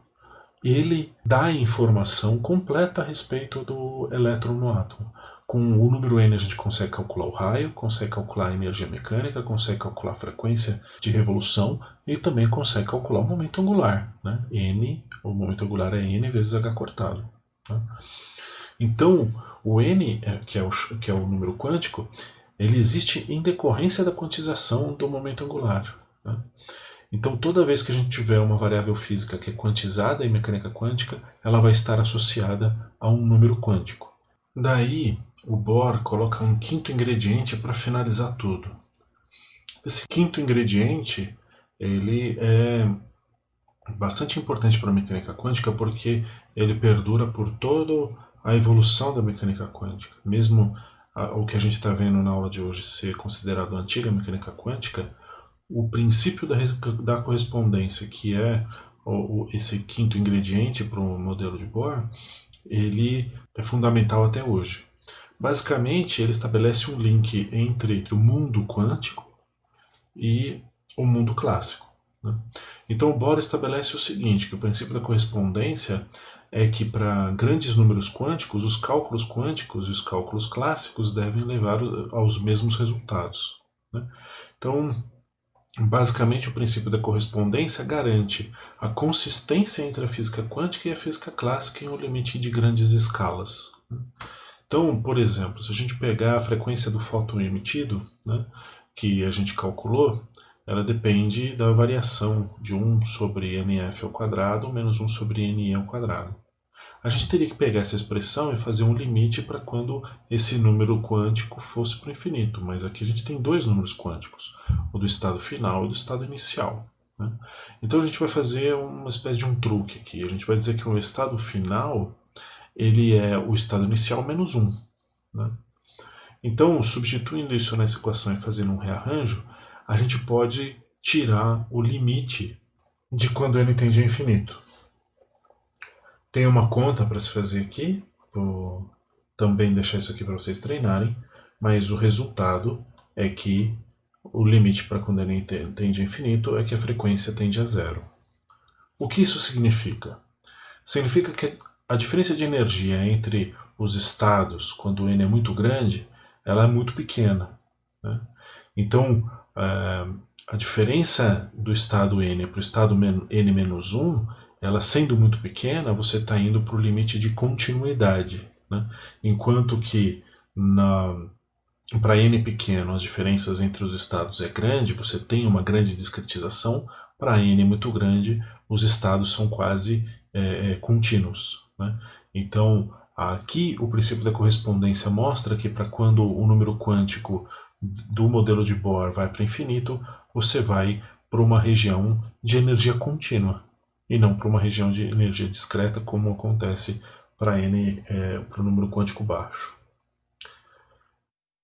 Ele dá informação completa a respeito do elétron no átomo. Com o número n a gente consegue calcular o raio, consegue calcular a energia mecânica, consegue calcular a frequência de revolução e também consegue calcular o momento angular. Né? N, o momento angular é n vezes h cortado. Né? Então, o n, que é o número quântico, ele existe em decorrência da quantização do momento angular. Né? Então, toda vez que a gente tiver uma variável física que é quantizada em mecânica quântica, ela vai estar associada a um número quântico. Daí, o Bohr coloca um quinto ingrediente para finalizar tudo. Esse quinto ingrediente, ele é bastante importante para a mecânica quântica porque ele perdura por toda a evolução da mecânica quântica. Mesmo o que a gente está vendo na aula de hoje ser considerado a antiga mecânica quântica, o princípio da correspondência, que é esse quinto ingrediente para o modelo de Bohr, ele é fundamental até hoje. Basicamente, ele estabelece um link entre o mundo quântico e o mundo clássico. Né? Então, o Bohr estabelece o seguinte, que o princípio da correspondência é que para grandes números quânticos, os cálculos quânticos e os cálculos clássicos devem levar aos mesmos resultados. Né? Então, basicamente, o princípio da correspondência garante a consistência entre a física quântica e a física clássica em um limite de grandes escalas. Então, por exemplo, se a gente pegar a frequência do fóton emitido, né, que a gente calculou, ela depende da variação de 1 sobre nf ao quadrado menos 1 sobre ni ao quadrado. A gente teria que pegar essa expressão e fazer um limite para quando esse número quântico fosse para o infinito, mas aqui a gente tem dois números quânticos, o do estado final e do estado inicial. Né? Então a gente vai fazer uma espécie de um truque aqui. A gente vai dizer que o estado final ele é o estado inicial menos 1. Né? Então, substituindo isso nessa equação e fazendo um rearranjo, a gente pode tirar o limite de quando n tende a infinito. Tem uma conta para se fazer aqui, vou também deixar isso aqui para vocês treinarem, mas o resultado é que o limite para quando n tende a infinito é que a frequência tende a zero. O que isso significa? Significa que a diferença de energia entre os estados, quando n é muito grande, ela é muito pequena. Né? Então, a diferença do estado n para o estado n-1, ela sendo muito pequena, você está indo para o limite de continuidade. Né? Enquanto que para n pequeno as diferenças entre os estados é grande, você tem uma grande discretização. Para n muito grande, os estados são quase contínuos. Né? Então, Aqui, o princípio da correspondência mostra que para quando o número quântico do modelo de Bohr vai para infinito, você vai para uma região de energia contínua e não para uma região de energia discreta, como acontece para para o número quântico baixo.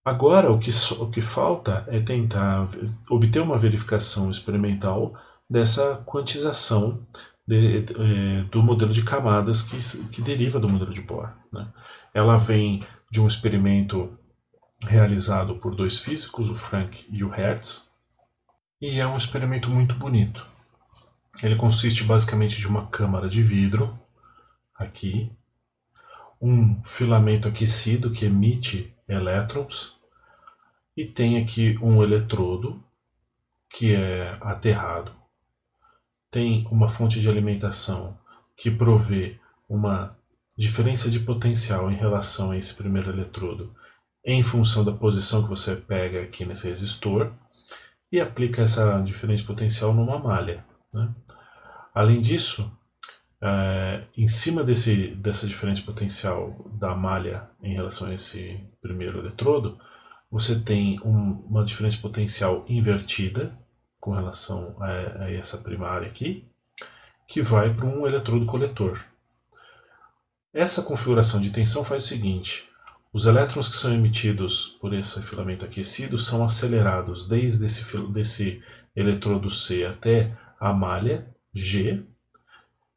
Agora, o que falta é tentar obter uma verificação experimental dessa quantização do modelo de camadas que deriva do modelo de Bohr, né? Ela vem de um experimento realizado por dois físicos, o Frank e o Hertz, e é um experimento muito bonito. Ele consiste basicamente de uma câmara de vidro, aqui, um filamento aquecido que emite elétrons, e tem aqui um eletrodo que é aterrado. Tem uma fonte de alimentação que provê uma diferença de potencial em relação a esse primeiro eletrodo em função da posição que você pega aqui nesse resistor e aplica essa diferença de potencial numa malha, né? Além disso, em cima dessa diferença de potencial da malha em relação a esse primeiro eletrodo, você tem uma diferença potencial invertida com relação a essa primária aqui, que vai para um eletrodo coletor. Essa configuração de tensão faz o seguinte: os elétrons que são emitidos por esse filamento aquecido são acelerados desde desse eletrodo C até a malha G,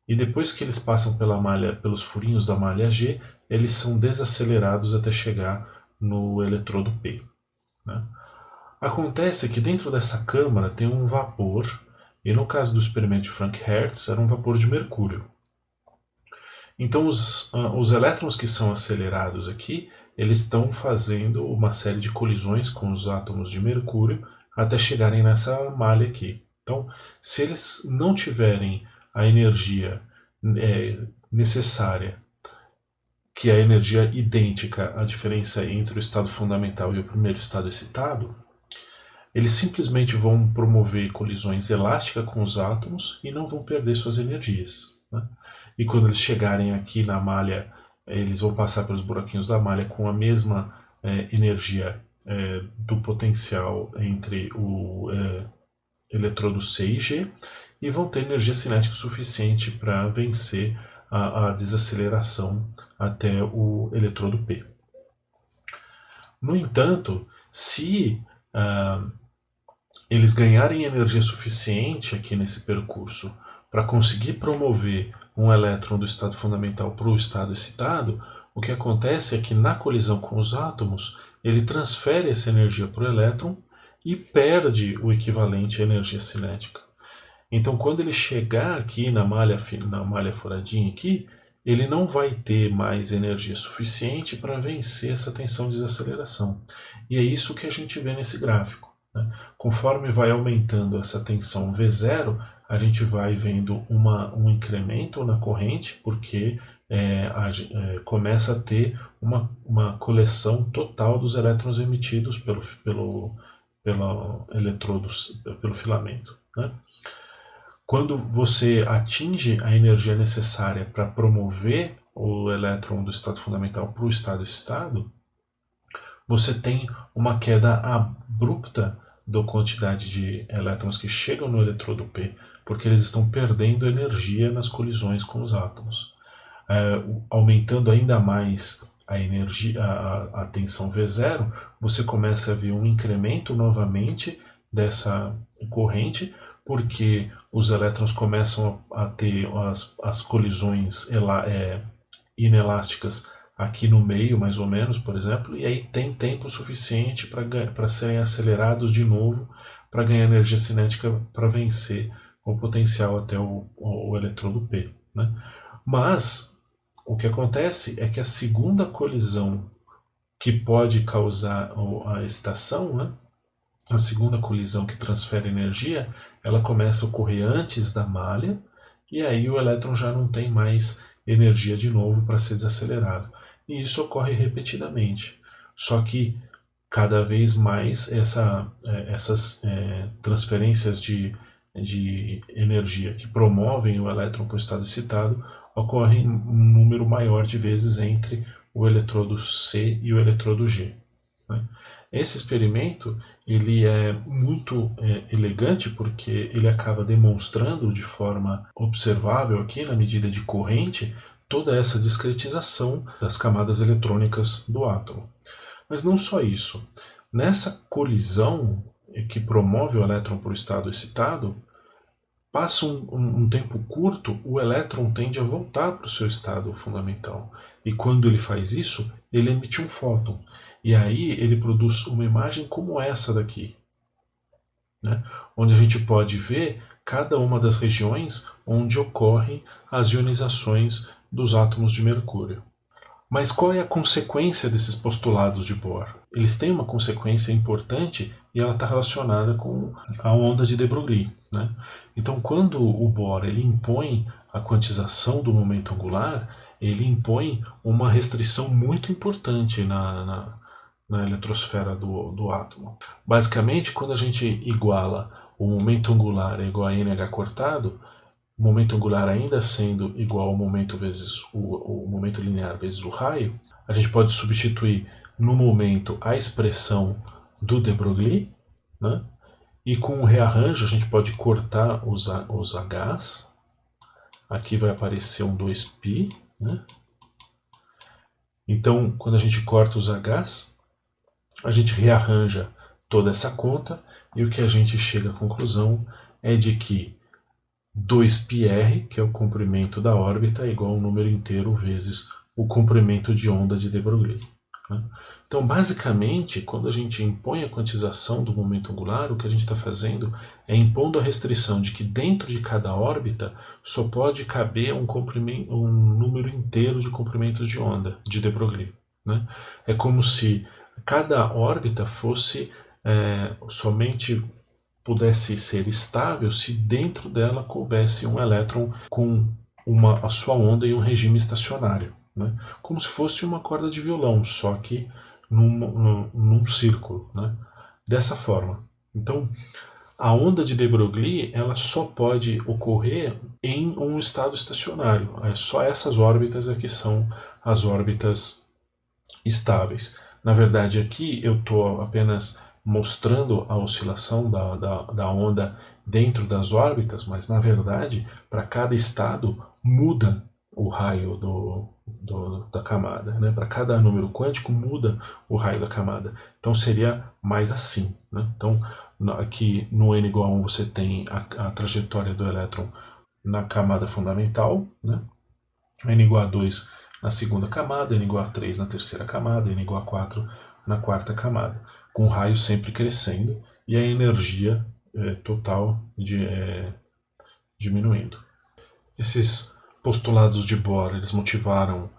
e depois que eles passam pelos furinhos da malha G, eles são desacelerados até chegar no eletrodo P, né? Acontece que dentro dessa câmara tem um vapor, e no caso do experimento de Frank Hertz era um vapor de mercúrio. Então os elétrons que são acelerados aqui, eles estão fazendo uma série de colisões com os átomos de mercúrio até chegarem nessa malha aqui. Então, se eles não tiverem a energia necessária, que é a energia idêntica à diferença entre o estado fundamental e o primeiro estado excitado, eles simplesmente vão promover colisões elásticas com os átomos e não vão perder suas energias, né? E quando eles chegarem aqui na malha, eles vão passar pelos buraquinhos da malha com a mesma energia do potencial entre o eletrodo C e G, e vão ter energia cinética suficiente para vencer a desaceleração até o eletrodo P. No entanto, se eles ganharem energia suficiente aqui nesse percurso para conseguir promover um elétron do estado fundamental para o estado excitado, o que acontece é que na colisão com os átomos, ele transfere essa energia para o elétron e perde o equivalente à energia cinética. Então, quando ele chegar aqui na malha furadinha aqui, ele não vai ter mais energia suficiente para vencer essa tensão de desaceleração. E é isso que a gente vê nesse gráfico, né? Conforme vai aumentando essa tensão V0, a gente vai vendo um incremento na corrente, porque começa a ter uma coleção total dos elétrons emitidos pelo filamento, né? Quando você atinge a energia necessária para promover o elétron do estado fundamental para o estado excitado, você tem uma queda abrupta da quantidade de elétrons que chegam no eletrodo P, porque eles estão perdendo energia nas colisões com os átomos. Aumentando ainda mais a energia, a tensão V0, você começa a ver um incremento novamente dessa corrente, porque os elétrons começam a ter as colisões inelásticas aqui no meio, mais ou menos, por exemplo, e aí tem tempo suficiente para serem acelerados de novo, para ganhar energia cinética para vencer o potencial até o eletrodo P, né? Mas o que acontece é que a segunda colisão que pode causar a excitação, né? A segunda colisão que transfere energia, ela começa a ocorrer antes da malha, e aí o elétron já não tem mais energia de novo para ser desacelerado. E isso ocorre repetidamente. Só que cada vez mais essas transferências de energia que promovem o elétron para o estado excitado ocorre um número maior de vezes entre o eletrodo C e o eletrodo G. Né? Esse experimento ele é muito elegante porque ele acaba demonstrando de forma observável aqui na medida de corrente toda essa discretização das camadas eletrônicas do átomo. Mas não só isso. Nessa colisão que promove o elétron para o estado excitado, passa um tempo curto, o elétron tende a voltar para o seu estado fundamental. E quando ele faz isso, ele emite um fóton. E aí ele produz uma imagem como essa daqui, né? Onde a gente pode ver cada uma das regiões onde ocorrem as ionizações dos átomos de mercúrio. Mas qual é a consequência desses postulados de Bohr? Eles têm uma consequência importante e ela está relacionada com a onda de de Broglie. Né? Então, quando o Bohr ele impõe a quantização do momento angular, ele impõe uma restrição muito importante na eletrosfera do átomo. Basicamente, quando a gente iguala o momento angular é igual a NH cortado, o momento angular ainda sendo igual ao momento vezes o momento linear vezes o raio, a gente pode substituir no momento a expressão do de Broglie, né? E com o rearranjo a gente pode cortar os H's. Aqui vai aparecer um 2π, né? Então, quando a gente corta os H's, a gente rearranja toda essa conta e o que a gente chega à conclusão é de que 2πr, que é o comprimento da órbita, é igual ao número inteiro vezes o comprimento de onda de de Broglie. Né? Então, basicamente, quando a gente impõe a quantização do momento angular, o que a gente está fazendo é impondo a restrição de que dentro de cada órbita só pode caber um número inteiro de comprimentos de onda de de Broglie. Né? É como se cada órbita fosse somente pudesse ser estável se dentro dela coubesse um elétron com a sua onda em um regime estacionário. Né? Como se fosse uma corda de violão, só que num círculo. Né? Dessa forma. Então, a onda de de Broglie ela só pode ocorrer em um estado estacionário. Só essas órbitas aqui são as órbitas estáveis. Na verdade, aqui eu estou apenas mostrando a oscilação da onda dentro das órbitas, mas na verdade, para cada estado, muda o raio da camada. Né? Para cada número quântico, muda o raio da camada. Então seria mais assim. Né? Então, aqui no n igual a 1 você tem a trajetória do elétron na camada fundamental, né? n igual a 2 na segunda camada, n igual a 3 na terceira camada, n igual a 4 na quarta camada, com o raio sempre crescendo e a energia total diminuindo. Esses postulados de Bohr eles motivaram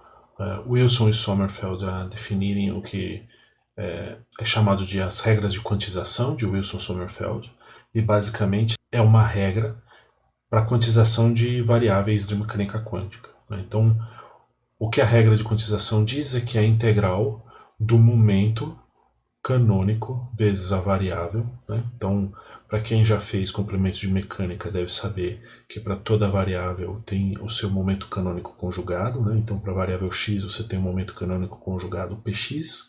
Wilson e Sommerfeld a definirem o que é chamado de as regras de quantização de Wilson-Sommerfeld, e basicamente é uma regra para a quantização de variáveis de mecânica quântica. Né? Então, o que a regra de quantização diz é que a integral do momento canônico vezes a variável. Né? Então, para quem já fez complementos de mecânica deve saber que para toda variável tem o seu momento canônico conjugado. Né? Então, para a variável x você tem o momento canônico conjugado px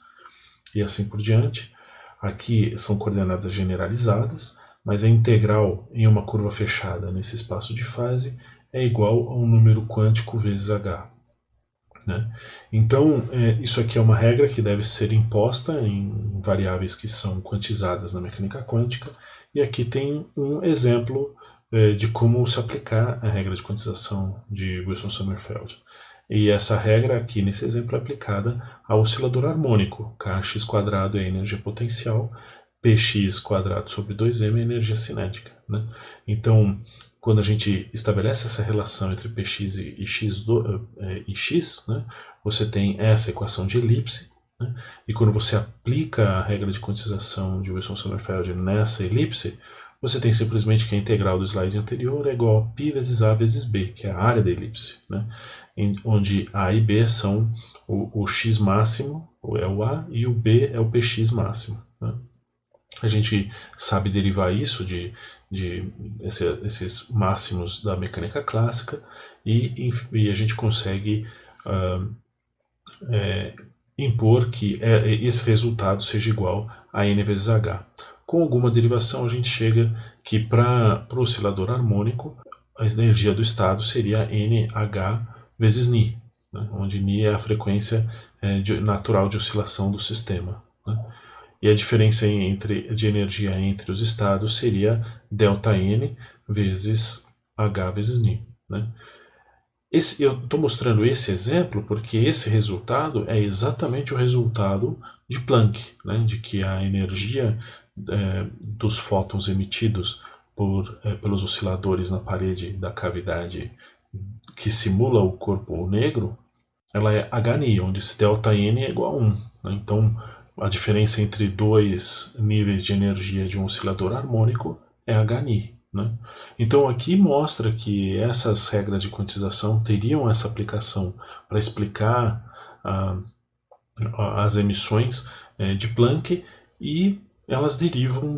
e assim por diante. Aqui são coordenadas generalizadas, mas a integral em uma curva fechada nesse espaço de fase é igual a um número quântico vezes h. Né? Então, isso aqui é uma regra que deve ser imposta em variáveis que são quantizadas na mecânica quântica, e aqui tem um exemplo de como se aplicar a regra de quantização de Wilson-Sommerfeld. E essa regra aqui nesse exemplo é aplicada ao oscilador harmônico, kx² é a energia potencial, px² sobre 2m é a energia cinética. Né? Então, quando a gente estabelece essa relação entre px e x, né, você tem essa equação de elipse, né, e quando você aplica a regra de quantização de Wilson-Sommerfeld nessa elipse, você tem simplesmente que a integral do slide anterior é igual a π vezes a vezes b, que é a área da elipse, né, onde a e b são o x máximo, é o a, e o b é o px máximo. Né. A gente sabe derivar isso esses máximos da mecânica clássica e a gente consegue impor que esse resultado seja igual a n vezes h. Com alguma derivação, a gente chega que para o oscilador harmônico, a energia do estado seria nh vezes νi, né, onde νi é a frequência natural de oscilação do sistema. Né? E a diferença de energia entre os estados seria ΔN vezes H vezes νi. Né? Eu estou mostrando esse exemplo porque esse resultado é exatamente o resultado de Planck, né? De que a energia dos fótons emitidos pelos osciladores na parede da cavidade que simula o corpo negro, ela é Hν, onde esse ΔN é igual a 1. Né? Então, a diferença entre dois níveis de energia de um oscilador harmônico é Hν. Né? Então aqui mostra que essas regras de quantização teriam essa aplicação para explicar as emissões de Planck e elas derivam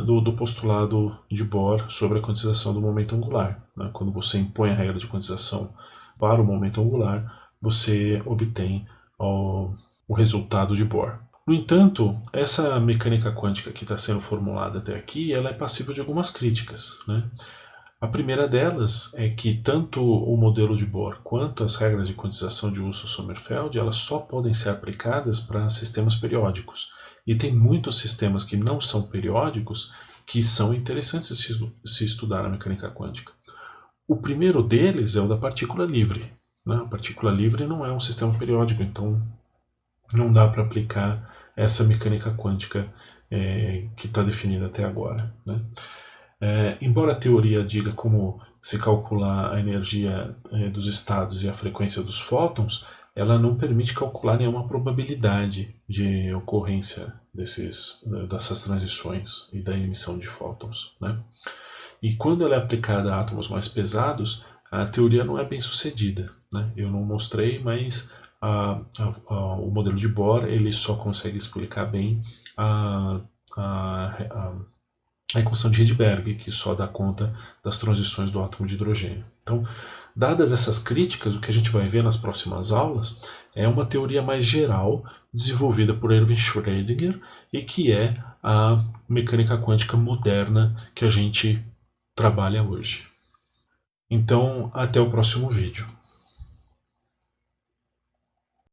do postulado de Bohr sobre a quantização do momento angular. Né? Quando você impõe a regra de quantização para o momento angular, você obtém o resultado de Bohr. No entanto, essa mecânica quântica que está sendo formulada até aqui, ela é passível de algumas críticas. Né? A primeira delas é que tanto o modelo de Bohr quanto as regras de quantização de Wilson-Sommerfeld, elas só podem ser aplicadas para sistemas periódicos. E tem muitos sistemas que não são periódicos que são interessantes se estudar na mecânica quântica. O primeiro deles é o da partícula livre. Né? A partícula livre não é um sistema periódico, então não dá para aplicar essa mecânica quântica que está definida até agora. Né? Embora a teoria diga como se calcular a energia dos estados e a frequência dos fótons, ela não permite calcular nenhuma probabilidade de ocorrência dessas transições e da emissão de fótons. Né? E quando ela é aplicada a átomos mais pesados, a teoria não é bem sucedida. Né? Eu não mostrei, mas o modelo de Bohr ele só consegue explicar bem a equação de Rydberg, que só dá conta das transições do átomo de hidrogênio. Então, dadas essas críticas, o que a gente vai ver nas próximas aulas é uma teoria mais geral desenvolvida por Erwin Schrödinger e que é a mecânica quântica moderna que a gente trabalha hoje. Então, até o próximo vídeo.